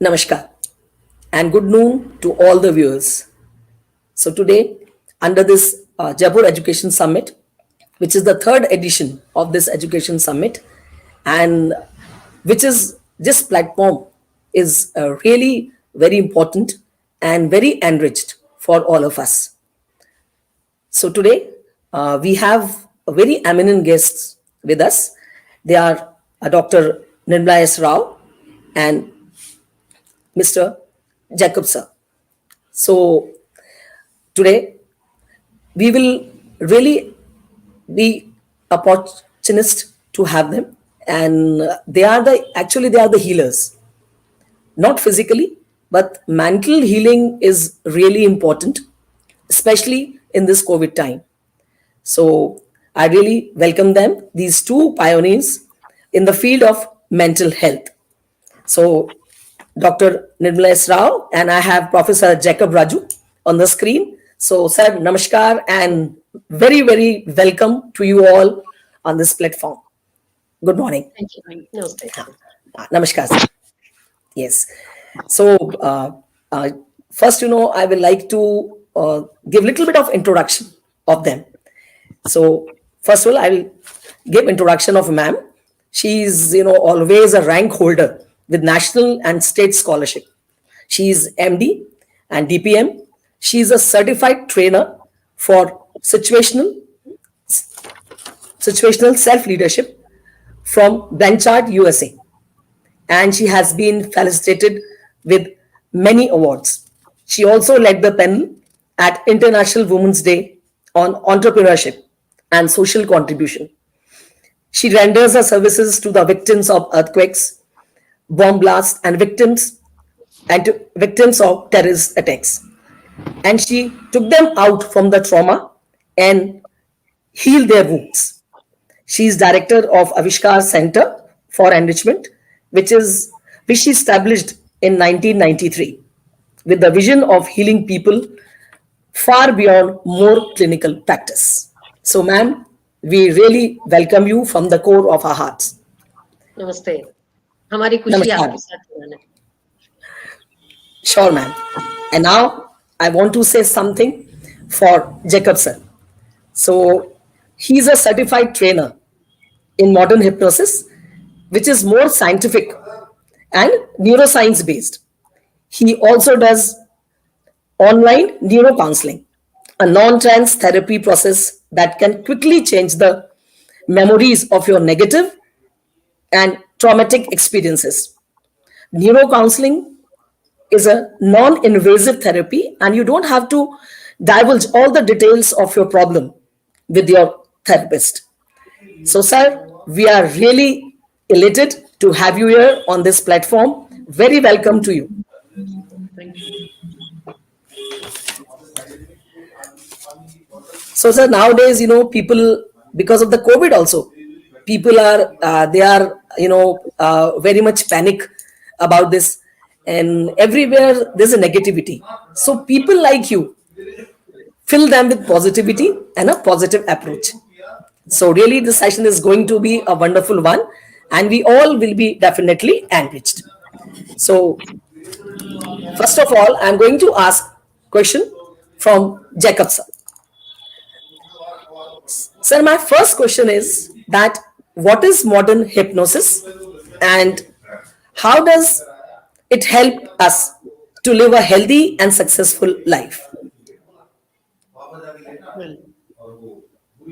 Namaskar and good noon to all the viewers. So today, under this Jaipur Education Summit, which is the third edition of this Education Summit, and which is this platform is really very important and very enriched for all of us. So today, we have a very eminent guests with us. They are Dr. Nirmala S. Rao and Mr. Jacob sir. So today we will really be opportunist to have them, and they are the healers, not physically, but mental healing is really important, especially in this COVID time. So I really welcome them, these two pioneers in the field of mental health. So Dr. Nirmala S. Rao and I have Professor Jacob Raju on the screen. So, sir, namaskar and very, very welcome to you all on this platform. Good morning. Thank you. Namaste. Namaskar, sir. Yes. So, first, I will like to give a little bit of introduction of them. So, first of all, I will give introduction of ma'am. She is, always a rank holder with national and state scholarship. She is MD and DPM. She is a certified trainer for situational self leadership from Blanchard, USA, and she has been felicitated with many awards. She also led the panel at International Women's Day on entrepreneurship and social contribution. She renders her services to the victims of earthquakes, bomb blasts, and to victims of terrorist attacks. And she took them out from the trauma and healed their wounds. She is director of Avishkar Center for Enrichment, which she established in 1993 with the vision of healing people far beyond more clinical practice. So, ma'am, we really welcome you from the core of our hearts. नमस्ते हमारी खुशी Namaskar. आपके साथ जुड़ना है Sure, ma'am. And now I want to say something for Jacob sir. So he's a certified trainer in modern hypnosis, which is more scientific and neuroscience based. He also does online neurocounseling, a non-trance therapy process that can quickly change the memories of your negative and traumatic experiences. Neurocounseling is a non-invasive therapy, and you don't have to divulge all the details of your problem with your therapist. So, sir, we are really elated to have you here on this platform. Very welcome to you. Thank you. So, sir, nowadays, people, because of the COVID also, people are, very much panic about this. And everywhere there's a negativity. So, people like you, fill them with positivity and a positive approach. So, really, this session is going to be a wonderful one, and we all will be definitely enriched. So, first of all, I'm going to ask question from Jacob sir. Sir, my first question is that what is modern hypnosis and how does it help us to live a healthy and successful life? Well,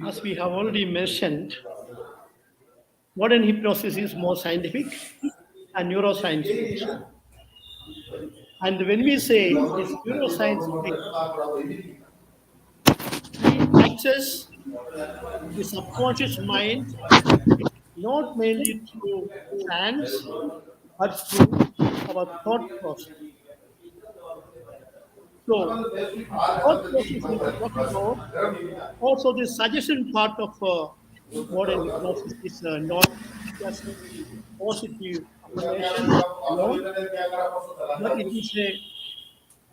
as we have already mentioned, modern hypnosis is more scientific and neuroscience based. And when we say it's neuroscience based, we access the subconscious mind not mainly through trance, but through our thought process. So, thought process is talking about also the suggestion part of modern hypnosis is not just positive affirmation alone, but it is a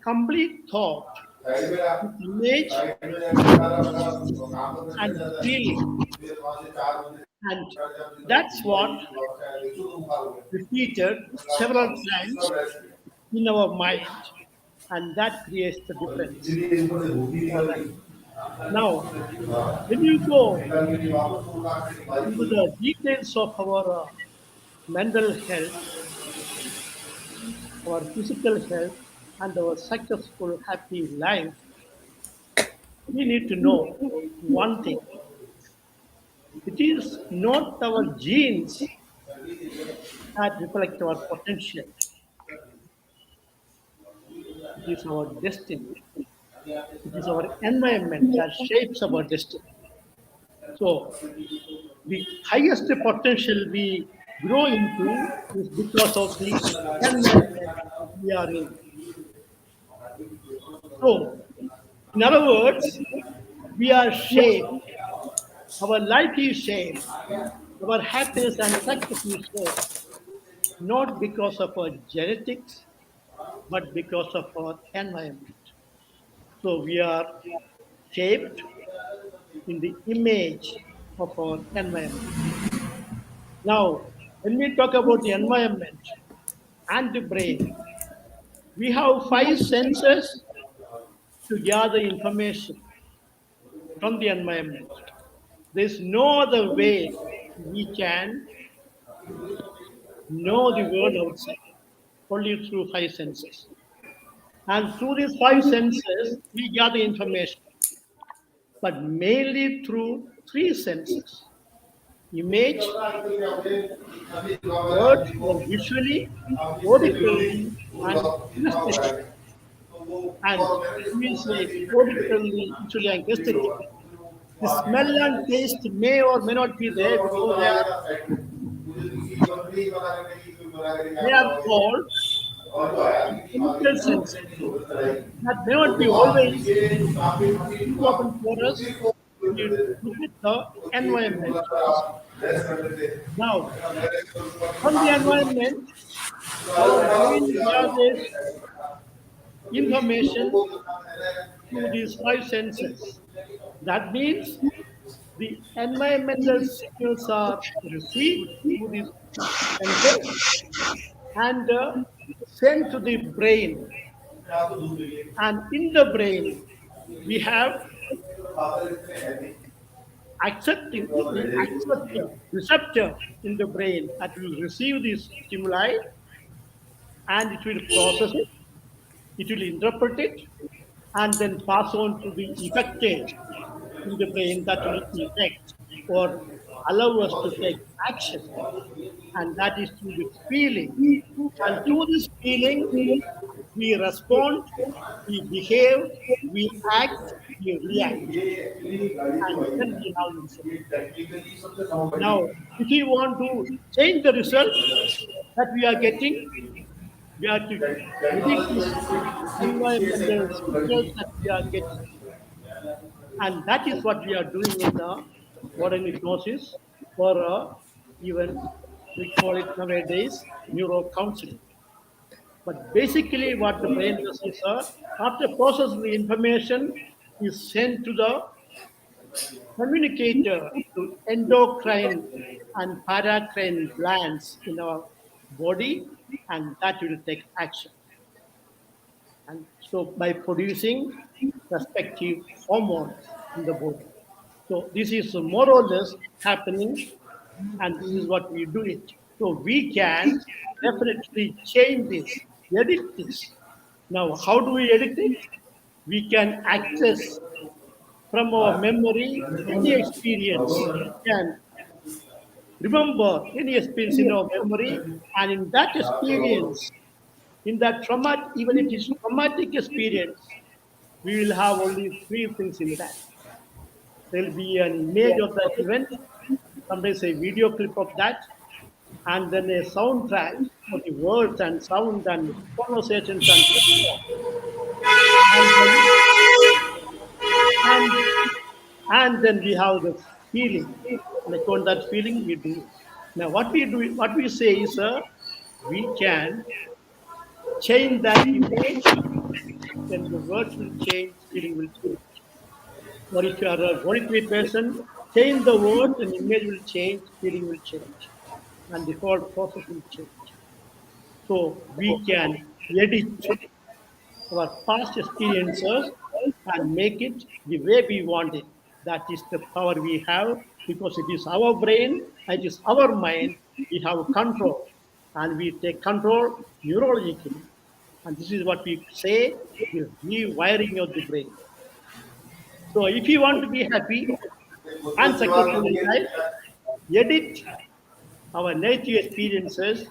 complete thought with image and feeling. And that's what repeated several times in our mind, and that creates the difference. All right. Now, when you go into the details of our mental health, our physical health, and our successful, happy life, we need to know one thing. It is not our genes that reflect our potential, it is our destiny. It is our environment that shapes our destiny. So, the highest potential we grow into is because of the environment we are in. So, in other words, we are shaped, our life is shaped, our happiness and success is shaped, not because of our genetics, but because of our environment. So, we are shaped in the image of our environment. Now, when we talk about the environment and the brain, we have five senses to gather information from the environment. There's no other way we can know the world outside, only through five senses. And through these five senses, we gather information, but mainly through three senses: image, words, or visually, auditory, and kinesthetic. And we say auditory, visually, and kinesthetic. The smell and taste may or may not be there because they are called chemical senses. That may not be always important for us. We look at the environment first. Now, from the environment, our brain gathers information through these five senses. That means the environmental signals are received through these senses and sent to the brain. And in the brain, we have accepting the acceptor, receptor in the brain that will receive these stimuli and it will process it, it will interpret it, and then pass on to the effector in the brain that will effect or allow us to take action. And that is through the feeling. And through this feeling, we respond, we behave, we act, we react, and then we have the result. Now, if we want to change the result that we are getting, we have to edit this environmental signals that we are getting. And that is what we are doing in the modern hypnosis, or even we call it nowadays neuro counseling. But basically, what the brain does is, after processing the information, is sent to the communicator to endocrine and paracrine glands in our body, and that will take action. And so, by producing respective hormones in the body. So, this is more or less happening, and this is what we do it. So, we can definitely change this, edit this. Now, how do we edit it? We can access from our memory any experience. We can remember any experience in our memory, and in that experience, in that traumatic, even if it is traumatic experience, we will have only three things in that. There will be an image of that event, sometimes a video clip of that, and then a soundtrack for the words and sound and conversations and so on. And then, and, and then we have the feeling. And upon that feeling, we do it. Now, what we say is, we can change that image, then the words will change, feeling will change. Or if you are a auditory person, change the words, and image will change, feeling will change, and the whole process will change. So we can edit our past experiences and make it the way we want it. That is the power we have because it is our brain, it is our mind, we have control and we take control neurologically. And this is what we say the rewiring of the brain. So if you want to be happy and successful in life, edit our negative experiences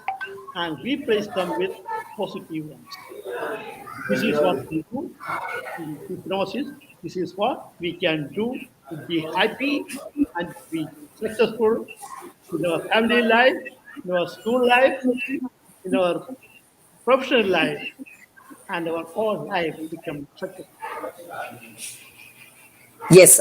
and replace them with positive ones. This is what we do in hypnosis. This is what we can do to be happy and be successful in our family life, in our school life, in our professional life, and our whole life become successful. Yes,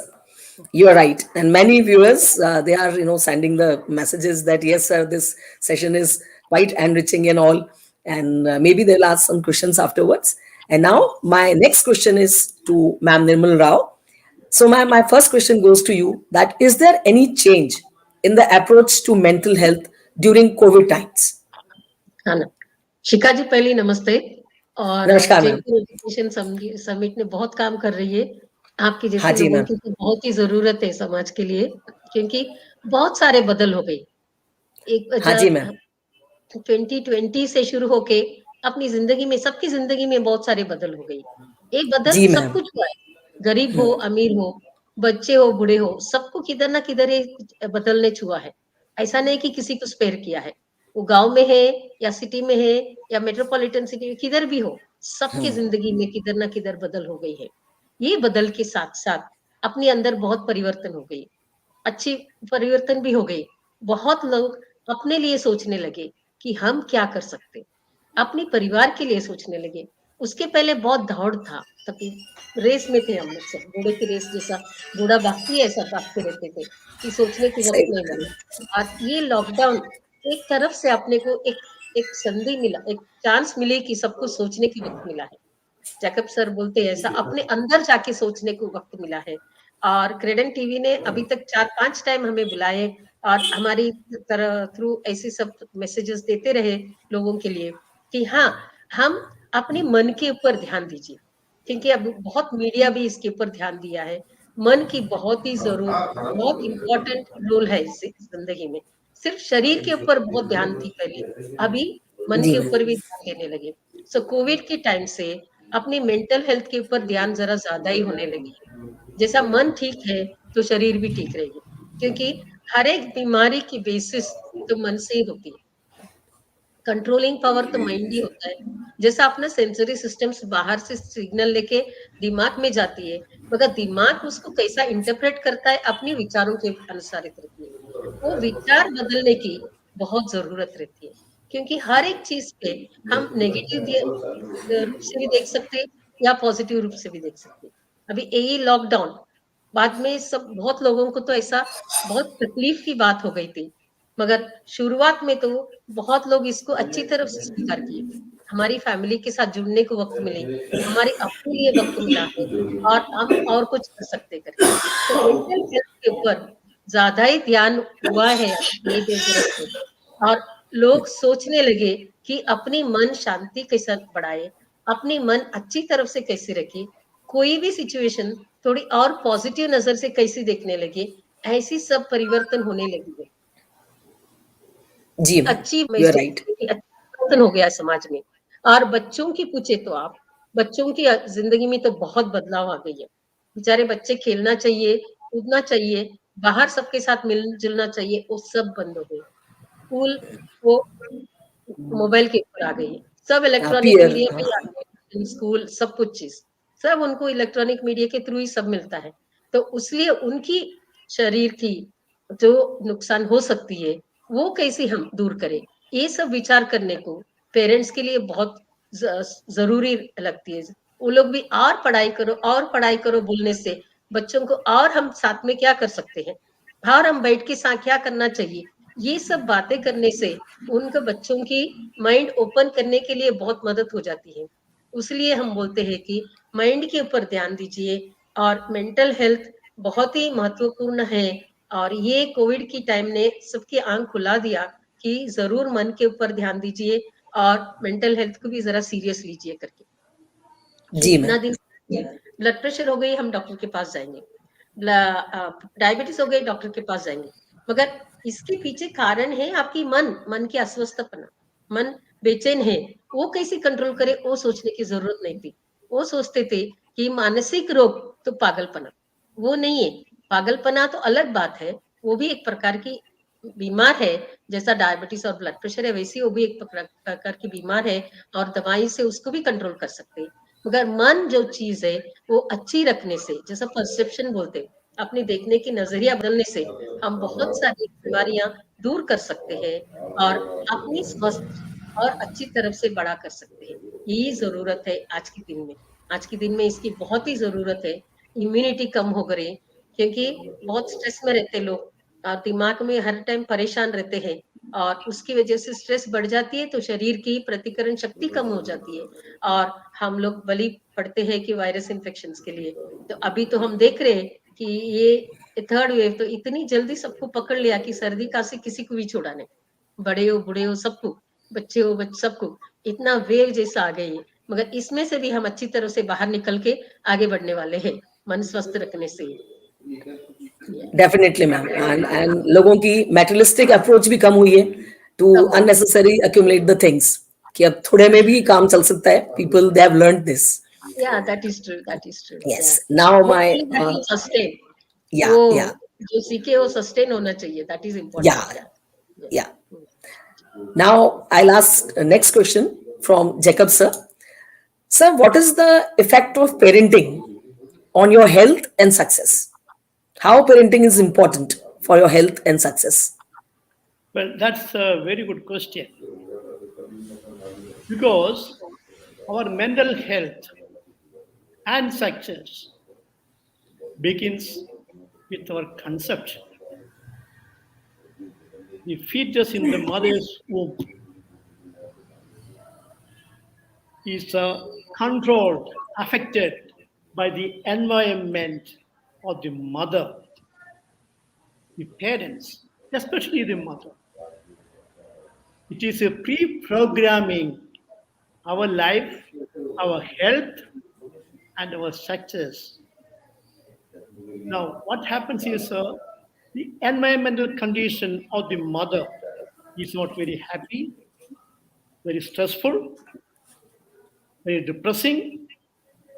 you are right. And many viewers, they are, sending the messages that, yes, sir, this session is quite enriching and all. And maybe they'll ask some questions afterwards. And now my next question is to Ma'am Nirmal Rao. So my first question goes to you that is there any change in the approach to mental health during COVID times? हाँ ना, शिखा जी पहली नमस्ते। और नमस्कार ma'am. Jaipur education summit ने बहुत काम कर रही है। आपके हाँ जैसे जी लोगों मैम। की तो बहुत ही जरूरत है समाज के लिए, क्योंकि बहुत सारे बदल हो गए। एक हाँ जी मैम। 2020 से शुरू होके अपनी जिंदगी में, सबकी जिंदगी में बहुत सारे बदल हो गई। एक बदल जी सब मैम। कुछ हुआ है, गरीब हो अमीर हो, बच्चे हो बूढ़े हो, सबको किधर ना किधर एक बदल ने छुआ है। ऐसा नहीं कि किसी को स्पेयर किया है, वो गांव में है या सिटी में है या मेट्रोपॉलिटन सिटी में, किधर भी हो, सबके जिंदगी में किधर ना किधर बदल हो गई है। ये बदल के साथ साथ अपने अंदर बहुत परिवर्तन हो गई, अच्छी परिवर्तन भी हो गई। बहुत लोग अपने लिए सोचने लगे कि हम क्या कर सकते, अपने परिवार के लिए सोचने लगे। उसके पहले बहुत दौड़ था, तभी रेस में थे हम लोग सब, घोड़े की रेस जैसा, घोड़ा भागती है ऐसा भागते रहते थे कि सोचने की सही वक्त नहीं बात है। मिला। और ये लॉकडाउन एक तरफ से अपने को एक संधि मिला, एक चांस मिली कि सब कुछ सोचने की वक्त मिला है। जैकब सर बोलते हैं ऐसा, अपने अंदर जाके सोचने को वक्त मिला है। और क्रेडेंट टीवी ने अभी तक 4-5 टाइम हमें बुलाए और हमारी तरह थ्रू ऐसे सब मैसेजेस देते रहे लोगों के लिए कि हाँ, हम अपने मन के ऊपर ध्यान दीजिए, क्योंकि अब बहुत मीडिया भी इसके ऊपर ध्यान दिया है। मन की बहुत ही बहुत इम्पोर्टेंट रोल है इस जिंदगी में। सिर्फ शरीर के ऊपर बहुत ध्यान थी पहले, अभी मन जी के मैम। ऊपर भी ध्यान देने लगे। सो कोविड के टाइम से अपनी मेंटल हेल्थ के ऊपर ध्यान जरा ज्यादा ही होने लगी है। जैसा मन ठीक है तो शरीर भी ठीक रहेगी, क्योंकि हर एक बीमारी की बेसिस तो मन से ही होती है। कंट्रोलिंग पावर तो माइंड ही होता है। जैसा अपना सेंसरी सिस्टम्स बाहर से सिग्नल लेके दिमाग में जाती है, मगर दिमाग उसको कैसा इंटरप्रेट करता है अपने विचारों के अनुसारित रहती है। वो विचार बदलने की बहुत जरूरत रहती है, क्योंकि हर एक चीज पे हम नेगेटिव रूप से भी देख सकते हैं या पॉजिटिव रूप से भी देख सकते हैं। अभी यही लॉकडाउन बाद में सब बहुत लोगों को तो ऐसा बहुत तकलीफ की बात हो गई थी, मगर शुरुआत में तो बहुत लोग इसको अच्छी तरफ से स्वीकार किए। हमारी फैमिली के साथ जुड़ने को वक्त मिले, हमारे अपने लिए वक्त मिला है और हम और कुछ कर सकते करके। तो मेंटल हेल्थ के ऊपर ज्यादा ही ध्यान हुआ है ये 2 बरस में। और लोग सोचने लगे कि अपनी मन शांति कैसे बढ़ाए, अपनी मन अच्छी तरफ से कैसे रखे, कोई भी सिचुएशन थोड़ी और पॉजिटिव नजर से कैसे देखने लगे, ऐसी सब परिवर्तन होने लगी है। जी मैम। अच्छी यू आर महसूस राइट। होती है, परिवर्तन हो गया है समाज में। और बच्चों की पूछे तो आप, बच्चों की जिंदगी में तो बहुत बदलाव आ गई है। बेचारे बच्चे खेलना चाहिए, कूदना चाहिए, बाहर सबके साथ मिल जुलना चाहिए, वो सब बंद हो गई। स्कूल वो मोबाइल के ऊपर आ गई है, सब इलेक्ट्रॉनिक पीयर। मीडिया पे ही आ गए हैं, स्कूल सब कुछ चीज, सब उनको इलेक्ट्रॉनिक मीडिया के थ्रू ही सब मिलता है। तो इसलिए उनकी शरीर की जो नुकसान हो सकती है वो कैसे हम दूर करें, ये सब विचार करने को पेरेंट्स के लिए बहुत जरूरी लगती है। वो लोग भी और पढ़ाई करो बोलने से बच्चों को, और हम साथ में क्या कर सकते हैं, और हम बैठ के साथ क्या करना चाहिए, ये सब बातें करने से उनके बच्चों की माइंड ओपन करने के लिए बहुत मदद हो जाती है। इसलिए हम बोलते हैं कि माइंड के ऊपर ध्यान दीजिए और मेंटल हेल्थ बहुत ही महत्वपूर्ण है। और ये कोविड की टाइम ने सबकी आंख खुला दिया कि जरूर मन के ऊपर ध्यान दीजिए और मेंटल हेल्थ को भी जरा सीरियस लीजिए करके। कि जी इतना मैम। दिन ब्लड प्रेशर हो गई हम डॉक्टर के पास जाएंगे, डायबिटीज हो गई डॉक्टर के पास जाएंगे, मगर इसके पीछे कारण है आपकी मन की अस्वस्थपना, मन बेचैन है, वो कैसे कंट्रोल करे वो सोचने की जरूरत नहीं थी। वो सोचते थे कि मानसिक रोग तो पागलपना, वो नहीं है। पागलपना तो अलग बात है, वो भी एक प्रकार की बीमार है, जैसा डायबिटीज और ब्लड प्रेशर है वैसे वो भी एक प्रकार की बीमार है, और दवाई से उसको भी कंट्रोल कर सकते हैं। मगर मन जो चीज है वो अच्छी रखने से, जैसा परसेप्शन बोलते हैं, अपने देखने की नजरिया बदलने से हम बहुत सारी बीमारियां दूर कर सकते हैं और अपनी स्वस्थ और अच्छी तरफ से बड़ा कर सकते हैं। यही जरूरत है आज के दिन में। आज के दिन में इसकी बहुत ही जरूरत है। इम्यूनिटी कम हो गई, क्योंकि बहुत स्ट्रेस में रहते लोग और दिमाग में हर टाइम परेशान रहते हैं, और उसकी वजह से स्ट्रेस बढ़ जाती है तो शरीर की प्रतिकरण शक्ति कम हो जाती है, और हम लोग बलि पड़ते हैं कि वायरस इन्फेक्शन के लिए। तो अभी तो हम देख रहे हैं कि ये थर्ड वेव तो इतनी जल्दी सबको पकड़ लिया कि सर्दी खांसी किसी को भी छोड़ा नहीं, बड़े हो बूढ़े हो सबको, बच्चे हो सबको, इतना वेव जैसा आ गई है। मगर इसमें से भी हम अच्छी तरह से बाहर निकल के आगे बढ़ने वाले हैं, मन स्वस्थ रखने से। Definitely ma'am. एंड लोगों की मेटेरियलिस्टिक अप्रोच भी कम हुई है टू कम हो गई। अननेसेसरी अक्यूमुलेट द थिंग्स, कि अब थोड़े में भी काम चल सकता है। People they have learned this. Yeah, that is true. That is true. Yes, Yeah. Now my, Hopefully that will sustain. या वो या जो सीखे वो सस्टेन होना चाहिए. That is या important. Yeah. Yeah. या Now I'll ask next question from Jacob sir. Sir, what is the effect of parenting on your health and success? How parenting is important for your health and success? Well, that's a very good question because our mental health and success begins with our conception. The fetus in the mother's womb is controlled, affected by the environment of the mother, the parents, especially the mother. It is a pre-programming our life, our health, and our success. Now, what happens is the environmental condition of the mother is not very happy, very stressful, very depressing,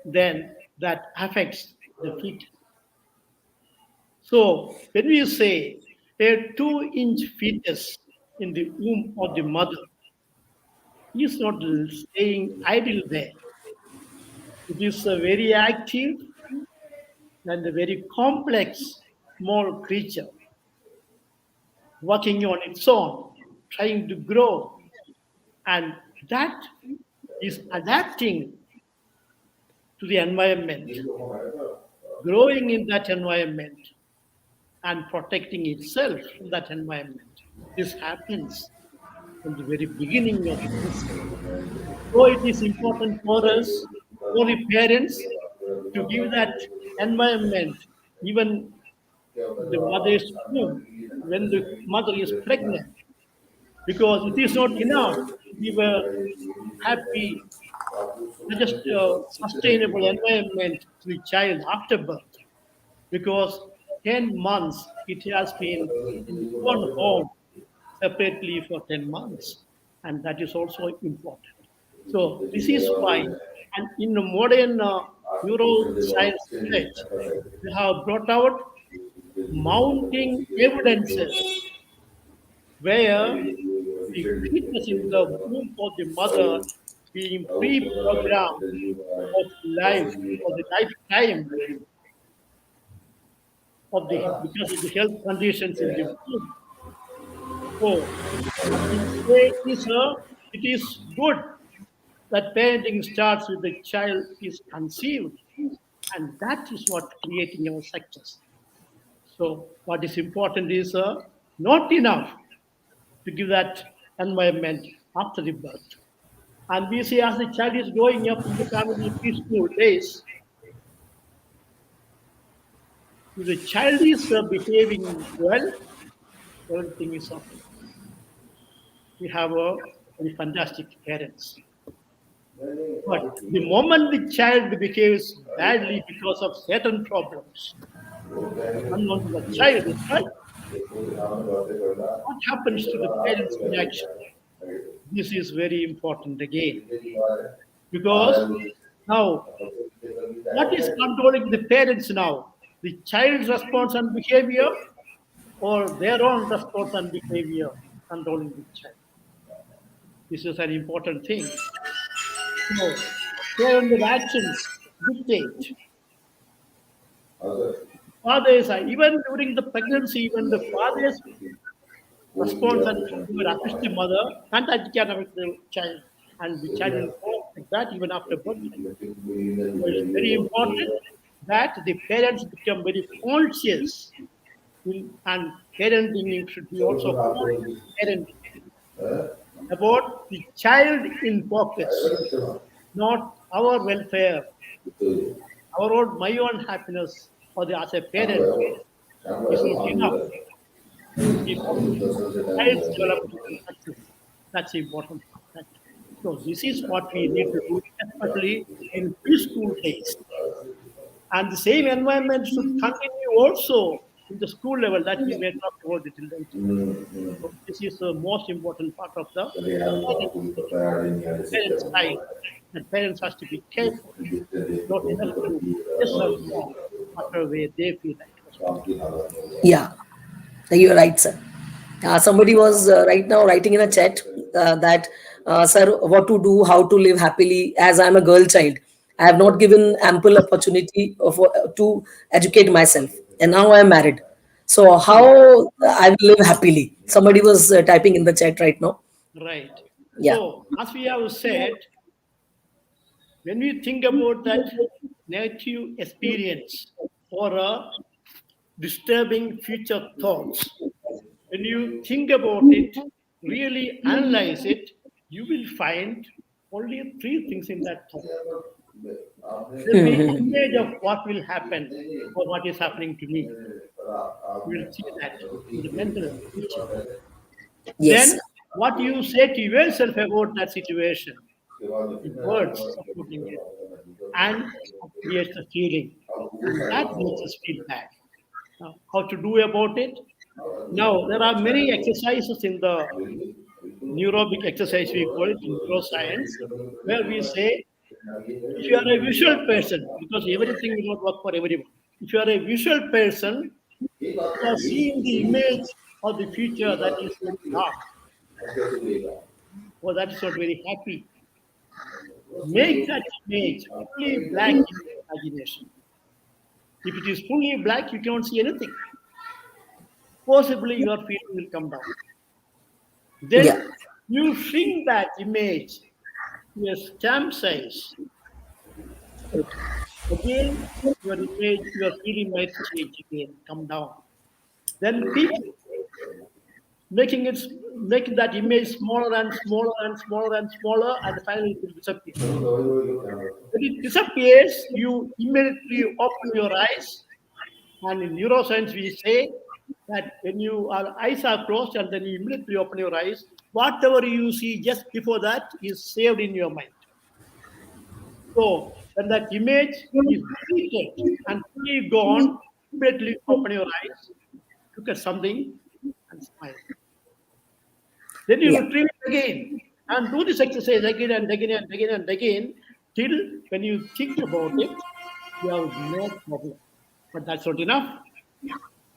then that affects the fetus. So, when we say a 2-inch fetus in the womb of the mother is not staying idle there. It is a very active and a very complex small creature working on its own, trying to grow, and that is adapting to the environment, growing in that environment, and protecting itself from that environment. This happens from the very beginning of existence. So it is important for us, for the parents, to give that environment, even the mother's womb, when the mother is pregnant, because it is not enough to give a happy, just sustainable environment to the child after birth, because 10 months it has been in one home separately for 10 months, and that is also important. So this is why, and in the modern neuroscience research, we have brought out mounting evidences where the fetus in the womb of the mother being pre-programmed of life or the lifetime of the because of the health conditions in the womb. So what we say is it is good that parenting starts with the child is conceived, and that is what creating our success. So what is important is not enough to give that environment after the birth. And we see as the child is growing up in the family preschool days, if the child is behaving well, everything is okay. We have very fantastic parents. But the moment the child behaves badly because of certain problems, unknown to the child, right? What happens to the parents' reaction? This is very important again, because now what is controlling the parents now? The child's response and behavior, or their own response and behavior controlling the child? This is an important thing. So, parent actions dictate. Fathers are, even during the pregnancy, even the father's response and behavior affects the mother and that can affect the child. And the child will go like that even after birth. So it's very important that the parents become very conscious and parenting should be also conscious parenting about the child in focus, not our welfare, my own happiness, or the as a parent is not enough to keep child's development and success. That's the important part. So this is what we need to do, especially in preschool days. And the same environment should continue also in the school level that we may talk about it later. So this is the most important part of the parents' side. And parents has to be careful, not enough to disrespect whatever way they feel like. Yeah, you're right, sir. Somebody was right now writing in a chat that, sir, what to do, how to live happily, as I'm a girl child. I have not given ample opportunity to educate myself, and now I'm married. So how I will live happily? Somebody was typing in the chat right now. Right. Yeah, So, as we have said, when we think about that negative experience or disturbing future thoughts, when you think about it, really analyze it, you will find only three things in that thought. There'll be image of what will happen or what is happening to me. You will see that in the mental picture. yes, Then, what you say to yourself about that situation, the words supporting it, and it creates a feeling, and that makes us feel bad. Now, how to do about it? Now, there are many exercises in the neurobic exercise, we call it in neuroscience, where we say if you are a visual person, because everything will not work for everyone. If you are a visual person, you are seeing the image of the future that is very dark, or that is not very happy. Make that image fully black in your imagination. If it is fully black, you cannot see anything. Possibly your feeling will come down. yeah, Then you shrink that image to a stamp size. Again, your image, your feeling might change again, come down. Then keep making that image smaller and smaller and smaller and smaller, and finally it will disappear. When it disappears, you immediately open your eyes, and in neuroscience we say that when your eyes are closed and then you immediately open your eyes, whatever you see just before that is saved in your mind. So when that image is deleted and fully gone, immediately open your eyes, look at something, and smile. Then you yeah, retrieve it again and do this exercise again and again and again and again till when you think about it, you have no problem. But that's not enough.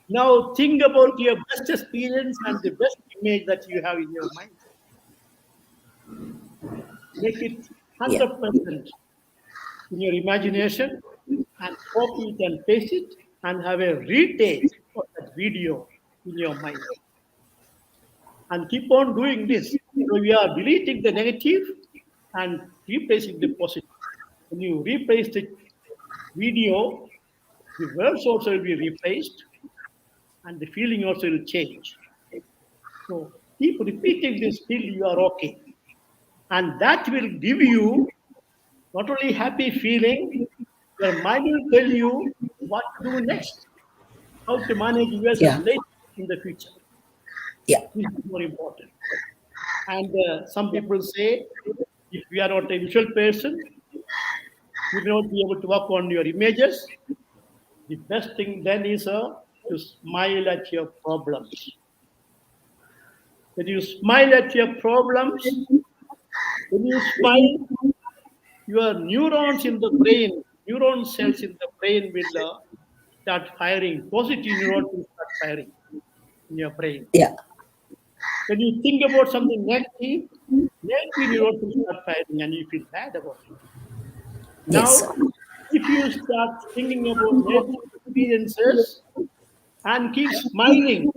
Now think about your best experience and the best image that you have in your mind. Make it yeah, 100% in your imagination and copy it and paste it and have a retake of that video in your mind. And keep on doing this. So we are deleting the negative and replacing the positive. When you replace the video, the words also will be replaced and the feeling also will change. So keep repeating this till you are okay. And that will give you not only happy feeling, your mind will tell you what to do next, how to manage yourself yeah, later in the future. yeah, This is more important. And some people say, if we are not a visual person, you may not be able to work on your images. The best thing then is to smile at your problems. When you smile at your problems, when you smile, your neurons in the brain, neuron cells in the brain will start firing. Positive neurons will start firing in your brain. Yeah. When you think about something negative, negative neurons will start firing and you feel bad about it. Yes, sir. Now, if you start thinking about negative experiences and keep smiling,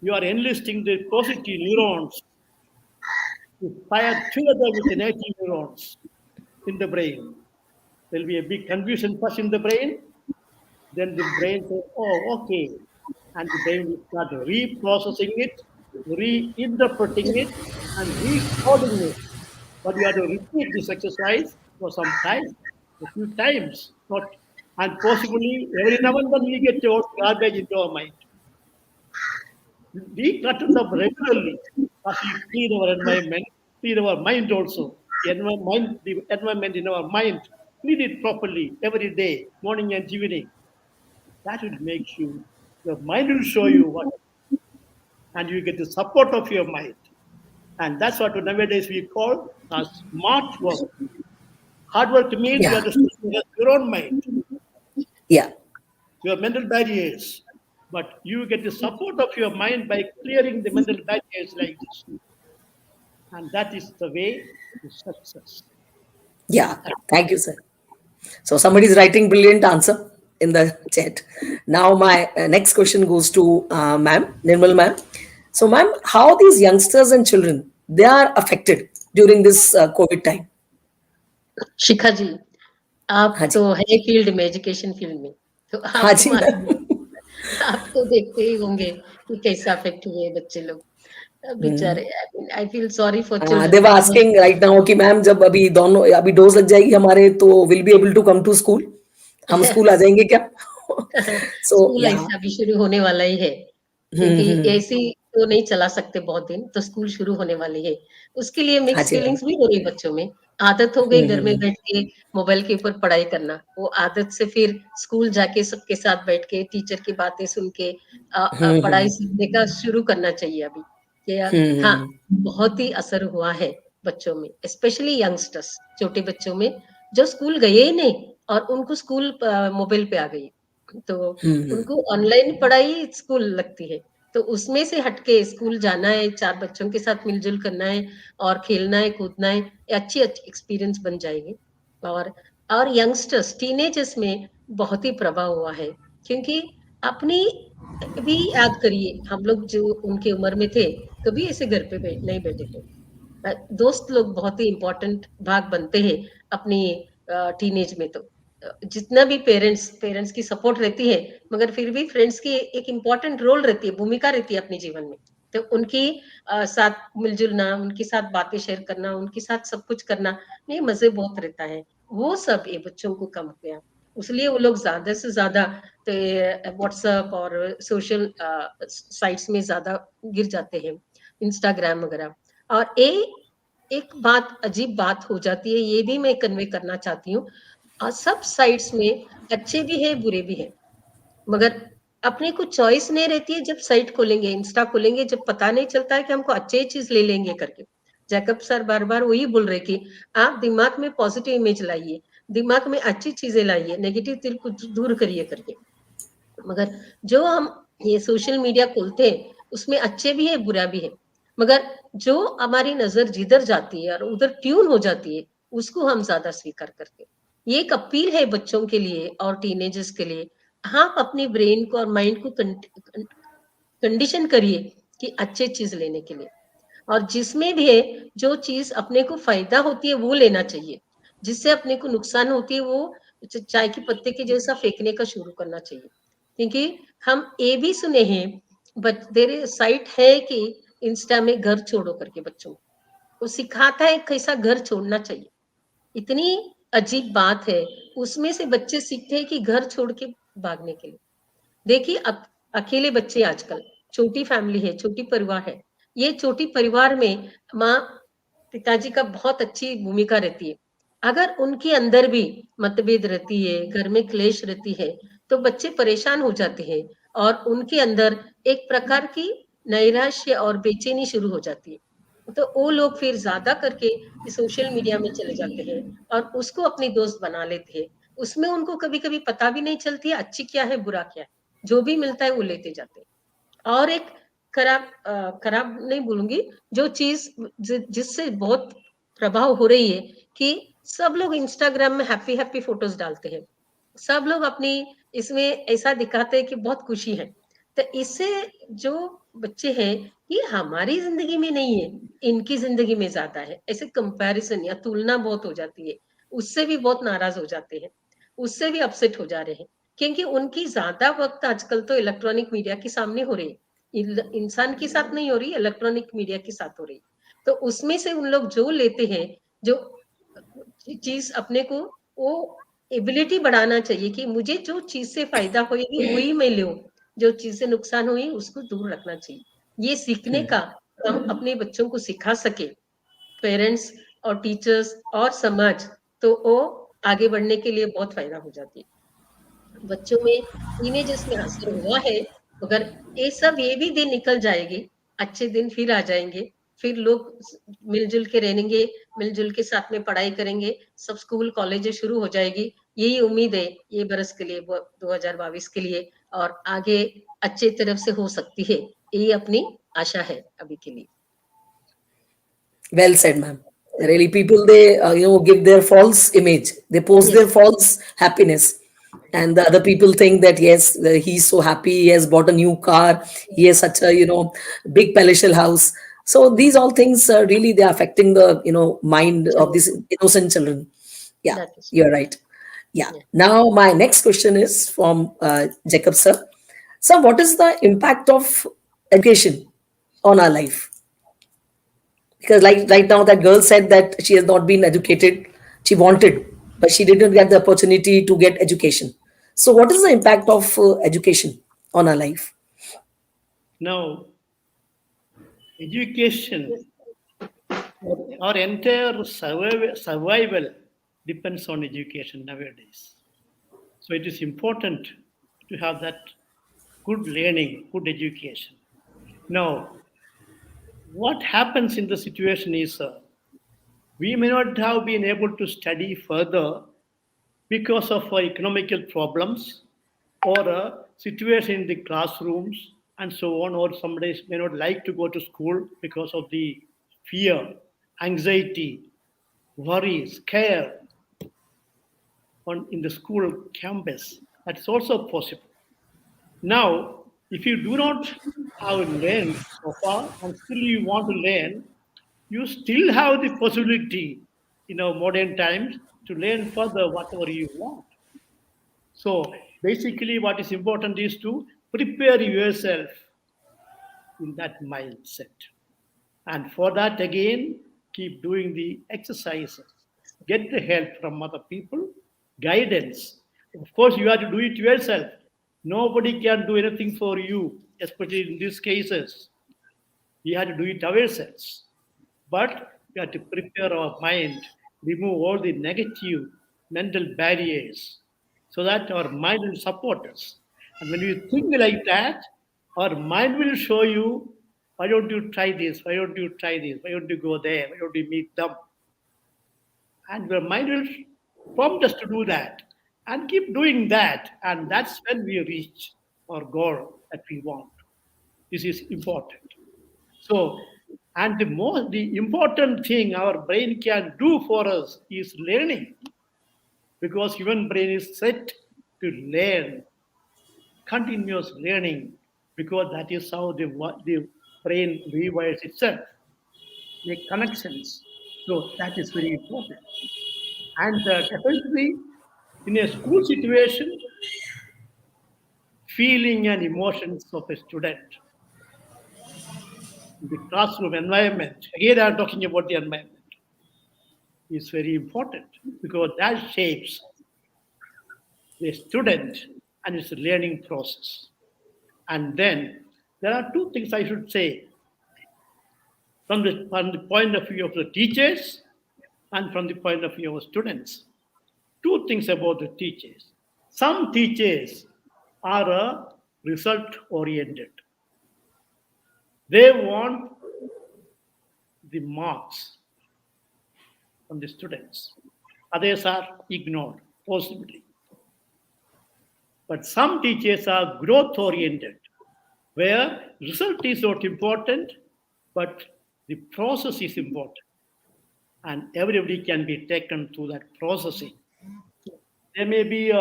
you are enlisting the positive neurons to fire together with the negative neurons in the brain. There will be a big confusion first in the brain, then the brain says, oh, okay. And the brain will start reprocessing it, reinterpreting it, and recoding it. But you have to repeat this exercise for some time, a few times, not and possibly every now and then we get your garbage into our mind. We cut it up regularly as we clean our environment, clean our mind also. The environment in our mind, clean it properly every day, morning and evening. That will make you, your mind will show you what, and you get the support of your mind. And that's what nowadays we call a smart work. Hard work means you Yeah. have to strengthen your own mind, Yeah. your mental barriers. But you get the support of your mind by clearing the mental barriers like this. And that is the way to success. Yeah. Thank you, sir. So somebody's writing brilliant answer in the chat. Now my next question goes to ma'am, Nirmal ma'am. So ma'am, how these youngsters and children they are affected during this COVID time? शिखा जी, आप हाँ तो जी, है field में, education field में, तो हाँ आपको जी मालूम मैम. है, आप तो देखते ही होंगे कि कैसा अफेक्ट हुए बच्चे लोग। बेचारे, I feel sorry for the children. Were asking right now कि मैम जब अभी दोनों अभी डोज लग जाएगी हमारे तो will be able to come to school. हम स्कूल आ यस। जाएंगे क्या? सो स्कूल या. ऐसा अभी शुरू होने वाला ही है, क्योंकि एसी तो नहीं चला सकते बहुत दिन, तो स्कूल शुरू होने वाली है। उसके लिए हाँ मिक्स जी मैम. फीलिंग्स भी हो रही बच्चों में। आदत हो गई घर में बैठ के मोबाइल के ऊपर पढ़ाई करना, वो आदत से फिर स्कूल जाके सबके साथ बैठ के टीचर की बातें सुन के पढ़ाई सीखने का शुरू करना चाहिए अभी। हाँ, बहुत ही असर हुआ है बच्चों में, स्पेशली यंगस्टर्स, छोटे बच्चों में जो स्कूल गए ही नहीं और उनको स्कूल मोबाइल पे आ गई, तो उनको ऑनलाइन पढ़ाई स्कूल लगती है। तो उसमें से हटके स्कूल जाना है, 4 बच्चों के साथ मिलजुल करना है और खेलना है, कूदना है, ये अच्छी एक्सपीरियंस बन जाएगी। और यंगस्टर्स, टीनेजर्स में बहुत ही प्रभाव हुआ है, क्योंकि अपनी भी याद करिए, हम लोग जो उनके उम्र में थे, कभी ऐसे घर पे नहीं बैठे थे। दोस्त लोग बहुत ही इम्पोर्टेंट भाग बनते हैं अपनी टीनेज में। तो जितना भी पेरेंट्स की सपोर्ट रहती है, मगर फिर भी फ्रेंड्स की एक इम्पोर्टेंट रोल रहती है, भूमिका रहती है अपने जीवन में। तो उनकी साथ मिलजुलना, उनके साथ बातें शेयर करना, उनके साथ सब कुछ करना, ये मजे बहुत रहता है। वो सब ये बच्चों को कम हो गया, इसलिए वो लोग ज्यादा से ज्यादा तो व्हाट्सएप और सोशल साइट्स में ज्यादा गिर जाते हैं, इंस्टाग्राम वगैरह। और एक बात, अजीब बात हो जाती है, ये भी मैं कन्वे करना चाहती हूँ। सब साइट्स में अच्छे भी है, बुरे भी है, मगर अपने को चॉइस नहीं रहती है। जब साइट खोलेंगे, इंस्टा खोलेंगे, जब पता नहीं चलता है कि हमको अच्छी चीज ले लेंगे करके। जैकब सर बार बार वही बोल रहे कि आप दिमाग में पॉजिटिव इमेज लाइए, दिमाग में अच्छी चीजें लाइए, नेगेटिव दिल को दूर करिए करके। मगर जो हम ये सोशल मीडिया खोलते हैं, उसमें अच्छे भी है, बुरा भी है, मगर जो हमारी नजर जिधर जाती है और उधर ट्यून हो जाती है, उसको हम ज्यादा स्वीकार करते हैं। ये एक अपील है बच्चों के लिए और टीनेजर्स के लिए। आप अपने ब्रेन को और माइंड को कंडीशन करिए कि अच्छे चीज लेने के लिए, और जिसमें भी है, जो चीज अपने को फायदा होती है वो लेना चाहिए, जिससे अपने को नुकसान होती है वो चाय के पत्ते के जैसा फेंकने का शुरू करना चाहिए। क्योंकि हम ये भी सुने हैं, बट देर साइट है कि इंस्टा में घर छोड़ो करके बच्चों को, वो सिखाता है कैसा घर छोड़ना चाहिए। इतनी अजीब बात है, उसमें से बच्चे सीखते हैं कि घर छोड़ के भागने के लिए। देखिए अब अकेले बच्चे आजकल, छोटी फैमिली है, छोटी परिवार है, ये छोटी परिवार में माँ पिताजी का बहुत अच्छी भूमिका रहती है। अगर उनके अंदर भी मतभेद रहती है, घर में क्लेश रहती है, तो बच्चे परेशान हो जाते हैं और उनके अंदर एक प्रकार की नैराश्य और बेचैनी शुरू हो जाती है। तो वो लोग फिर ज्यादा करके सोशल मीडिया में चले जाते हैं और उसको अपनी दोस्त बना लेते हैं। उसमें उनको कभी कभी पता भी नहीं चलती है अच्छी क्या है बुरा क्या है, जो भी मिलता है वो लेते जाते हैं। और एक खराब नहीं बोलूंगी, जो चीज जिससे बहुत प्रभाव हो रही है कि सब लोग इंस्टाग्राम में हैप्पी हैप्पी फोटोज डालते हैं, सब लोग अपनी इसमें ऐसा दिखाते हैं कि बहुत खुशी है। तो इससे जो बच्चे हैं, ये हमारी जिंदगी में नहीं है, इनकी जिंदगी में ज्यादा है, ऐसे कंपैरिजन या तुलना बहुत हो जाती है। उससे भी बहुत नाराज हो जाते हैं, उससे भी अपसेट हो जा रहे हैं, क्योंकि उनकी ज्यादा वक्त आजकल तो इलेक्ट्रॉनिक मीडिया के सामने हो रही है, इंसान के साथ नहीं हो रही, इलेक्ट्रॉनिक मीडिया के साथ हो रही। तो उसमें से उन लोग जो लेते हैं, जो चीज अपने को वो एबिलिटी बढ़ाना चाहिए कि मुझे जो चीज से फायदा होगी वही मैं लूं, जो चीज से नुकसान हुई उसको दूर रखना चाहिए। ये सीखने का हम अपने बच्चों को सिखा सके, पेरेंट्स और टीचर्स और समाज, तो वो आगे बढ़ने के लिए बहुत फायदा हो जाती है। बच्चों में टीनेजर्स में असर हुआ है, अगर ये भी दिन निकल जाएगी, अच्छे दिन फिर आ जाएंगे, फिर लोग मिलजुल के रहेंगे, मिलजुल के साथ में पढ़ाई करेंगे, सब स्कूल कॉलेजेस शुरू हो जाएगी। यही उम्मीद है ये बरस के लिए, 2022 के लिए, और आगे अच्छे तरफ से हो सकती है, यही अपनी आशा है अभी के लिए। Well said, ma'am. Really, people, they give their false image. They post their yes, false happiness, and the other people think that yes, he's so happy. He has bought a new car. He has such a big palatial house. So these all things really they are affecting the mind of चलो, these innocent children. Yeah, that is, you're right. Yeah. Now my next question is from Jacob sir. So, what is the impact of education on our life? Because like right now that girl said that she has not been educated, she wanted, but she didn't get the opportunity to get education. So what is the impact of education on our life? Now, education, our entire survival depends on education nowadays. So it is important to have that good learning, good education. Now, what happens in the situation is we may not have been able to study further because of economical problems or a situation in the classrooms and so on, or somebody may not like to go to school because of the fear, anxiety, worry, scare in the school campus. That's also possible. Now, if you do not have learned so far and still you want to learn, you still have the possibility in our modern times to learn further whatever you want. So basically, what is important is to prepare yourself in that mindset. And for that, again, keep doing the exercises, get the help from other people, guidance. Of course, you have to do it yourself. Nobody can do anything for you, especially in these cases. We have to do it ourselves. But we have to prepare our mind, remove all the negative mental barriers so that our mind will support us. And when you think like that, our mind will show you, why don't you try this? Why don't you try this? Why don't you go there? Why don't you meet them? And your mind will prompt us to do that and keep doing that. And that's when we reach our goal that we want. This is important. So, and the important thing our brain can do for us is learning, because human brain is set to learn, continuous learning, because that is how the brain rewires itself, make connections. So that is very important. And definitely, in a school situation, feeling and emotions of a student, the classroom environment. Again, I'm talking about the environment is very important because that shapes the student and its learning process. And then there are two things I should say. from the point of view of the teachers and from the point of view of students. Two things about the teachers. Some teachers are result oriented. They want the marks from the students. Others are ignored, possibly. But some teachers are growth oriented, where result is not important, but the process is important. And everybody can be taken through that processing. They may be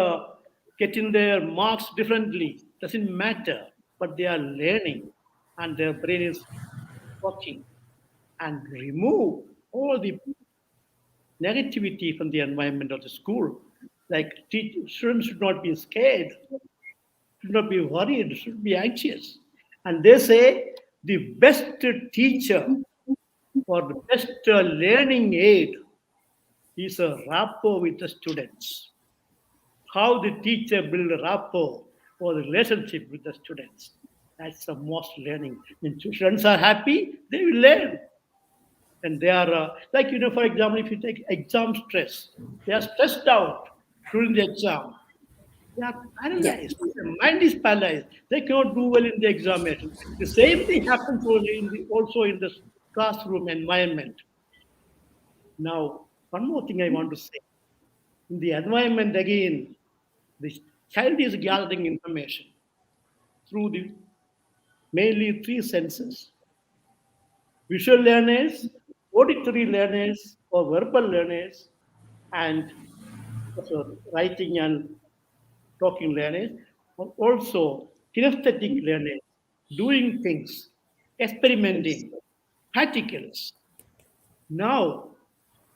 getting their marks differently, doesn't matter, but they are learning and their brain is working, and remove all the negativity from the environment of the school. Like students should not be scared, should not be worried, should be anxious. And they say the best teacher or the best learning aid is a rapport with the students. How the teacher build a rapport or the relationship with the students. That's the most learning. When students are happy, they will learn. And they are, like, for example, if you take exam stress, they are stressed out during the exam. They are Yeah. paralyzed. Their mind is paralyzed. They cannot do well in the examination. The same thing happens also in the classroom environment. Now, one more thing I want to say. In the environment, again, the child is gathering information through the mainly three senses: visual learners, auditory learners or verbal learners, and writing and talking learners, but also kinesthetic learners, doing things, experimenting, practicals. Now,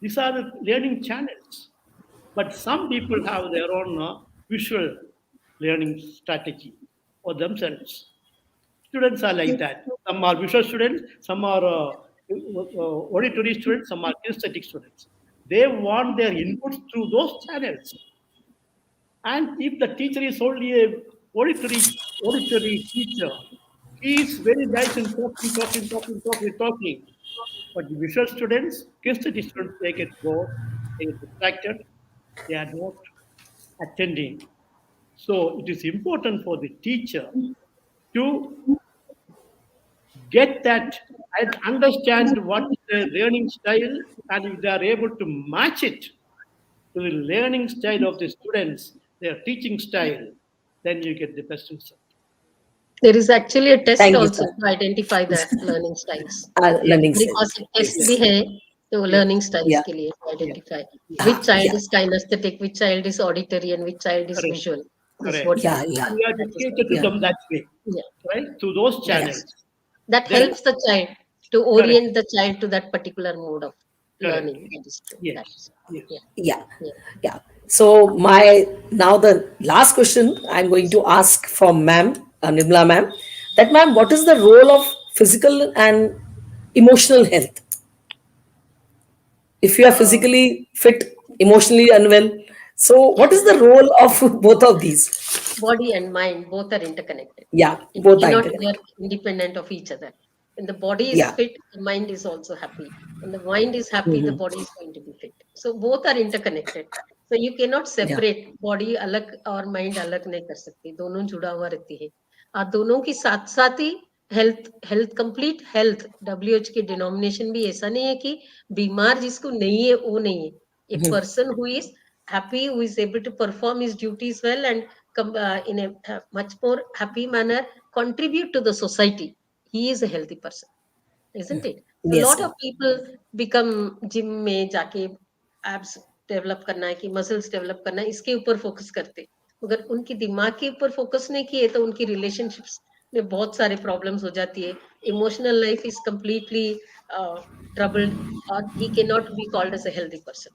these are the learning channels, but some people have their own visual learning strategy for themselves. Students are like that. Some are visual students, some are auditory students, some are kinesthetic students. They want their inputs through those channels. And if the teacher is only a auditory teacher, he is very nice in talking. But the visual students, kinesthetic students, they get bored, they get distracted, they are not attending. So it is important for the teacher to get that and understand what is the learning style, and if they are able to match it to the learning style of the students, their teaching style, then you get the best result. There is actually a test Thank you, also sir. to identify the learning styles. Yes, Learning मेरे styles. पास एक test Yes. भी है तो yes, learning styles Yeah. के लिए yes, identify which Yeah. child Yeah. is kinesthetic, which child is auditory, and which child is correct, visual. This is correct. what Yeah. Yeah. We are that is dedicated to Yeah. them that way, yeah. right? Through those Yes. channels. That Then, helps the child to correct, orient the child to that particular mode of correct. learning. That is true. That Yes, is yes. yeah. Yeah. Yeah. Yeah. So now the last question I'm going to ask from ma'am, Nimla ma'am, that ma'am, what is the role of physical and emotional health? If you are Uh, physically fit, emotionally unwell, so what is the role of both of these? Body and mind both are interconnected. Yeah, It both are cannot interconnected. work independent of each other. When the body is Yeah. fit, the mind is also happy. When the mind is happy, the Mhm. body is going to be fit. So both are interconnected. So you cannot Yeah. separate body अलग और mind अलग नहीं कर सकते. दोनों जुड़ा हुआ रहती है. दोनों की साथ साथ ही हेल्थ कंप्लीट हेल्थ WHO की डिनोमिनेशन भी ऐसा नहीं है कि बीमार जिसको नहीं है वो नहीं है. A person who is happy, who is able to perform his duties well and in a much more happy manner contribute to the society, he is a healthy person, isn't it? So a Yes, lot sir. of people become gym में जाके abs develop करना है कि muscles develop करना है इसके ऊपर focus करते, मगर उनकी दिमाग के ऊपर फोकस नहीं किए तो उनकी रिलेशनशिप्स में बहुत सारे प्रॉब्लम्स हो जाती है. Emotional life is completely troubled, or he cannot be called as a healthy person.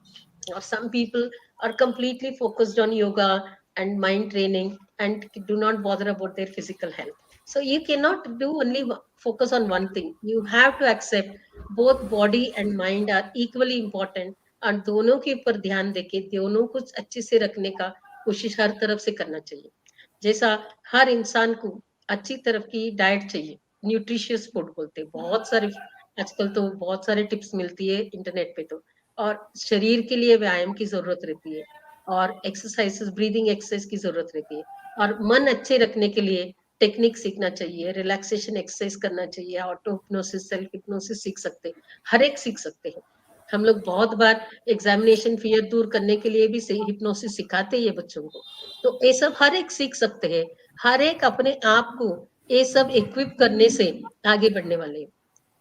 Or some people are completely focused on yoga and mind training and do not bother about their physical health. So you cannot do only focus on one thing. You have to accept both body and mind are equally important, और दोनों के ऊपर ध्यान देके दोनों को अच्छे से रखने का कोशिश हर तरफ से करना चाहिए. जैसा हर इंसान को अच्छी तरफ की डाइट चाहिए, न्यूट्रिशियस फूड बोलते हैं, बहुत सारे आजकल तो बहुत सारे टिप्स मिलती है इंटरनेट पे तो। और शरीर के लिए व्यायाम की जरूरत रहती है, और एक्सरसाइजेस, ब्रीदिंग एक्सरसाइज की जरूरत रहती है। और मन अच्छे रखने के लिए टेक्निक सीखना चाहिए, रिलैक्सेशन एक्सरसाइज करना चाहिए, ऑटो हिप्नोसिस, सेल्फ हिप्नोसिस सीख सकते हैं, हर एक सीख सकते हैं। हम लोग बहुत बार एग्जामिनेशन फियर दूर करने के लिए भी हिप्नोसिस सिखाते हैं बच्चों को। तो ये सब हर एक सीख सकते हैं, हर एक अपने आप को ये सब इक्विप करने से आगे बढ़ने वाले हैं।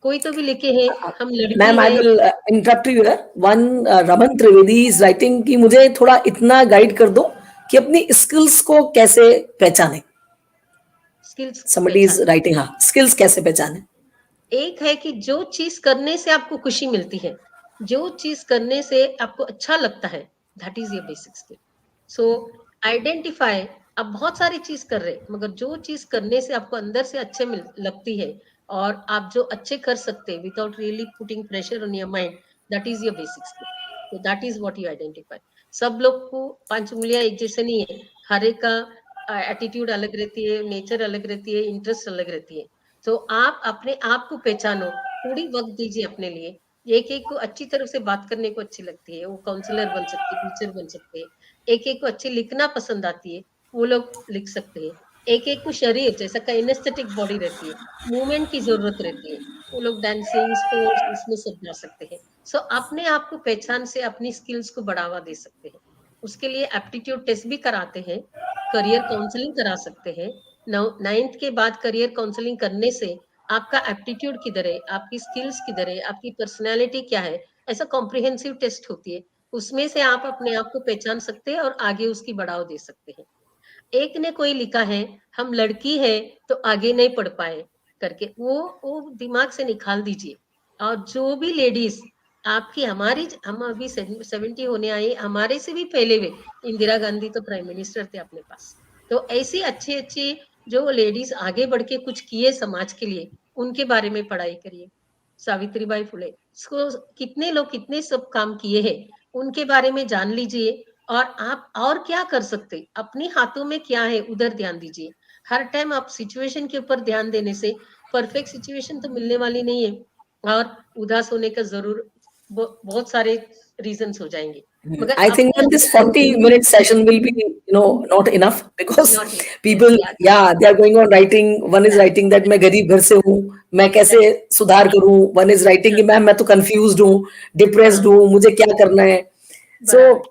कोई तो भी लिखे हैं, हम लड़की मैम आई है। Will interrupt you here. One Raman Trivedi is writing कि मुझे थोड़ा इतना गाइड कर दो कि अपनी स्किल्स को कैसे पहचाने। स्किल्स समबडी इज पहचाने, राइटिंग, हाँ, स्किल्स कैसे पहचाने। एक है कि जो चीज करने से आपको खुशी मिलती है, जो चीज करने से आपको अच्छा लगता है, that is your basic skill. So identify, आप बहुत सारी चीज कर रहे हैं, मगर जो चीज करने से आपको अंदर से अच्छे लगती है, और आप जो अच्छे कर सकते हैं without really putting pressure on your mind, that is your basic skill. तो that is what you identify. सब लोग को 5 उंगलियां एक जैसे नहीं है, हर एक का एटीट्यूड अलग रहती है, नेचर अलग रहती है, इंटरेस्ट अलग रहती है। तो आप अपने आप को पहचानो, थोड़ी वक्त दीजिए अपने लिए। एक एक को अच्छी तरह से बात करने को अच्छी लगती है, वो काउंसलर बन सकती है, टीचर बन सकते हैं। एक एक को अच्छी लिखना पसंद आती है, वो लोग लिख सकते हैं। एक एक को शरीर जैसा काइनेस्थेटिक बॉडी रहती है, मूवमेंट की जरूरत रहती है, वो लोग डांसिंग, स्पोर्ट्स, इसमें सब जा सकते हैं। सो अपने आप को पहचान से अपनी स्किल्स को बढ़ावा दे सकते हैं। उसके लिए एप्टीट्यूड टेस्ट भी कराते हैं, करियर काउंसलिंग करा सकते हैं। 9th के बाद करियर काउंसलिंग करने से आपका एप्टीट्यूड किधर है, आपकी स्किल्स किधर है, आपकी पर्सनैलिटी क्या है, ऐसा कॉम्प्रिहेंसिव टेस्ट होती है। उसमें से आप अपने आप को पहचान सकते हैं और आगे उसकी बढ़ाव दे सकते हैं। एक ने कोई लिखा है, हम लड़की है तो आगे नहीं पढ़ पाए करके, वो दिमाग से निकाल दीजिए। और जो भी लेडीज आपकी, हमारी, हम अभी 70 होने आई, हमारे से भी पहले हुए, इंदिरा गांधी तो प्राइम मिनिस्टर थे अपने पास। तो ऐसी अच्छी अच्छी जो लेडीज आगे बढ़ के कुछ किए समाज के लिए, उनके बारे में पढ़ाई करिए। सावित्रीबाई फुले, इसको कितने लोग कितने सब काम किए हैं, उनके बारे में जान लीजिए। और आप और क्या कर सकते, अपने हाथों में क्या है उधर ध्यान दीजिए। हर टाइम आप सिचुएशन के ऊपर ध्यान देने से परफेक्ट सिचुएशन तो मिलने वाली नहीं है, और उदास होने का जरूर बहुत सारे रीजंस हो जाएंगे, मगर I think अपने that this अंदर 40-minute session will be, not enough because not, yes people, यार, yeah, they are going on writing. One is writing that मैं गरीब घर से हूँ, मैं कैसे सुधार करूँ. One is writing कि मैं तो confused हूँ, depressed हाँ, हूँ, मुझे क्या करना है. बराबर, So,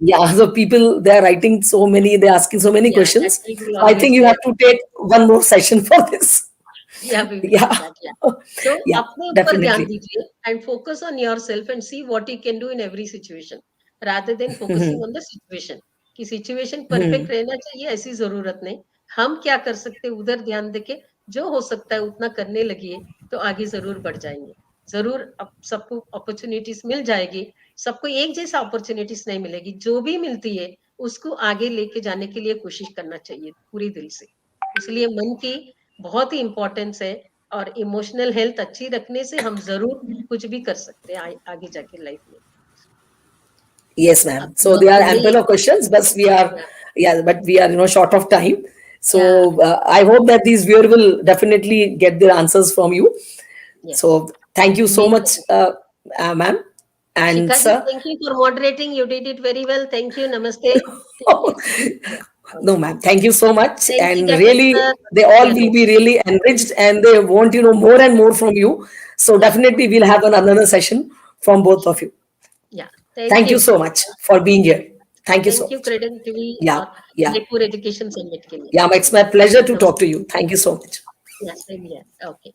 yeah, so people, they are writing so many, they are asking so many या that questions. We will So I think always you do. have to take one more session for this. Yeah, we will do Yeah, that. Yeah. So, yeah, अपने ऊपर ध्यान definitely. दीजिए and focus on yourself and see what you can do in every situation, rather than focusing on the situation. कि situation perfect रहना चाहिए ऐसी जरूरत नहीं, हम क्या कर सकते हैं उधर ध्यान देके, जो हो सकता है उतना करने लगिए, तो आगे जरूर बढ़ जाएंगे। जरूर अब सबको अपॉर्चुनिटीज मिल जाएगी, सबको एक जैसा अपॉर्चुनिटीज नहीं मिलेगी, जो भी मिलती है उसको आगे लेके जाने के लिए कोशिश करना चाहिए पूरी दिल से। इसलिए मन की बहुत ही इंपॉर्टेंस है, और इमोशनल हेल्थ अच्छी रखने से हम जरूर कुछ भी कर सकते हैं आगे जाके लाइफ में। Yes, अब ma'am. So वक्त there are नहीं ample of questions, but we are, है। yeah, but we are, short of time. या So I hope that these viewers will definitely get their answers from you. Yes, So thank you so उम्मीद much, करती ma'am हूँ। and Shikha ji, sir. Thank you for moderating, you did it very well, thank you, नमस्ते, thank you. No, okay, ma'am. Thank you so much. Thank you And captain really, सर। they all या will be next, really enriched and they want, more and more from you. So या definitely we'll have another session from both of you. या thank Thank you, you so much for being here. Thank you so thank you much. Credent TV Yeah, और yeah. Jaipur education summit के लिए। Yeah, it's my pleasure to talk to नमस्ते, you. Thank you so much. या same here, okay.